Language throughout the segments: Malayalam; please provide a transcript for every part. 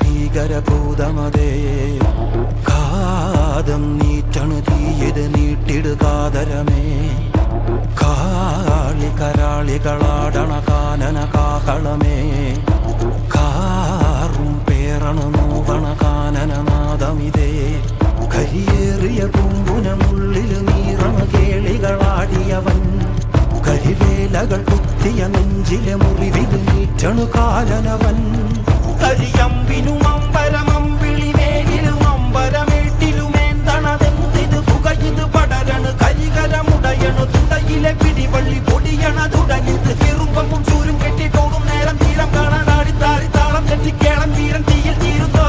ഭീകരഭൂതമതേ കാതം നീറ്റണു തീയത് നീട്ടിടുകാതരമേ കാളി കരാളികളാടണ കാനന കാഹളമേ കാറും പേറണു നോവണ കാനനനാദമിതേ കരിയേറിയ പൂമ്പുനമുള്ളിൽ നീറണ കേളികളാടിയവൻ കരിവേലകൾ കുത്തിയ നെഞ്ചിലെ മുറിവിൽ നീറ്റണു കാലനവൻ കരിയമ്പിനും അമ്പരമമ്പിളിവേലിലും അമ്പരമേട്ടിലുമേന്തണതെന്തിത് പുകയിത് പടരണു കരികരമുടയണു തുടയിലെ പിടിവള്ളി പൊടിയണ തുടങ്ങിത് ചെറുമ്പും ചൂരും കെട്ടിട്ടോടും നേരം തീരം കാണാൻ ആടിത്താറി താളം തെറ്റിക്കേളം വീരൻ തീയിൽ തീരുന്നോ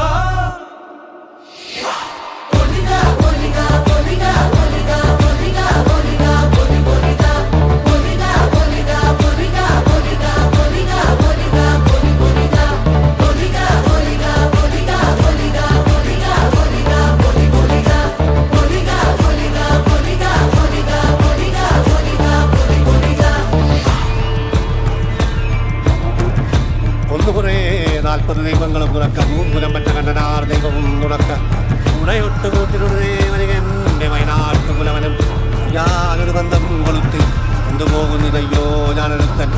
ദൈവങ്ങളും തുറക്ക മൂലം പറ്റ കണ്ടനാർ ദൈവവും തുറക്ക ഉടയൊട്ട് കൂട്ടിനുടേ എൻ്റെ വയനാട്ടു കുലവനും ഞാനൊരു ബന്ധം കൊളുത്തി കൊണ്ടുപോകുന്നതയ്യോ ഞാനൊരുത്തൻ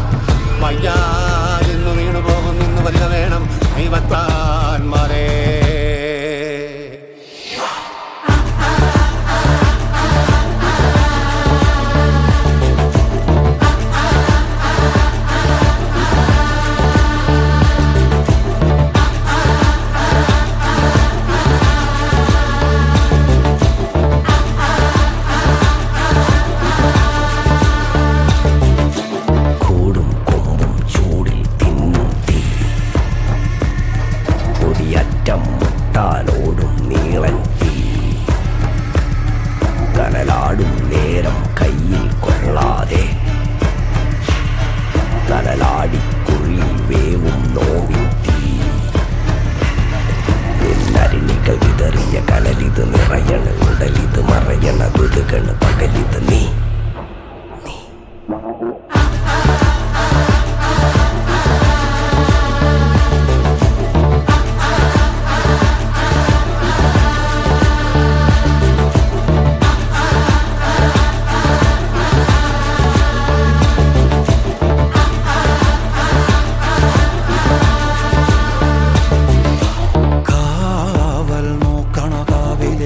വയ്യാതെന്നു വീണു പോകുന്നു വരിക വേണം ദൈവത്താന്മാരേ ോടും നീളൻ തീ കനലാടും നേരം കയ്യിൽ കൊള്ളാതെ കനലാടിക്കുഴിയിൽ വേവും നോവിൻ തീ നിന്നരിണികൾ വിതറിയ കനലിത് നിറയണ ഉടലിത് മറയണ കുതുകണ് പകലിത് നീ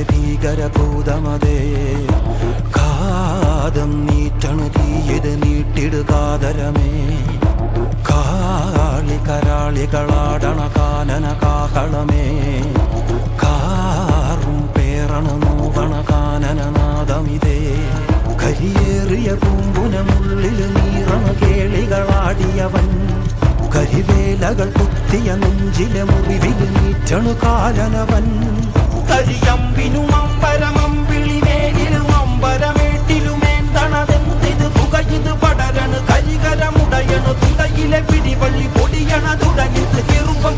ഭീകരഭൂതമതേ കാതം നീറ്റണു തീയത് നീട്ടിടുകാതരമേ കാളി കരാളികളാടണ കാനന കാഹളമേ കാറും പേറണു നോവണ കാനനനാദമിതേ കരിയേറിയ പൂമ്പുനമുള്ളിൽ നീറണ കേളികളാടിയവൻ കരിവേലകൾ കുത്തിയ നെഞ്ചിലെ മുറിവിൽ നീറ്റണു കാലനവൻ കരിയമ്പിനും അമ്പരമമ്പിളിവേലിലും അമ്പരമേട്ടിലുമേന്തണതെന്തിത് പുകയിത് പടരണു കരികരമുടയണു തുടയിലെ പിടിവള്ളി പൊടിയണ തുടങ്ങിത് ചെറുമ്പും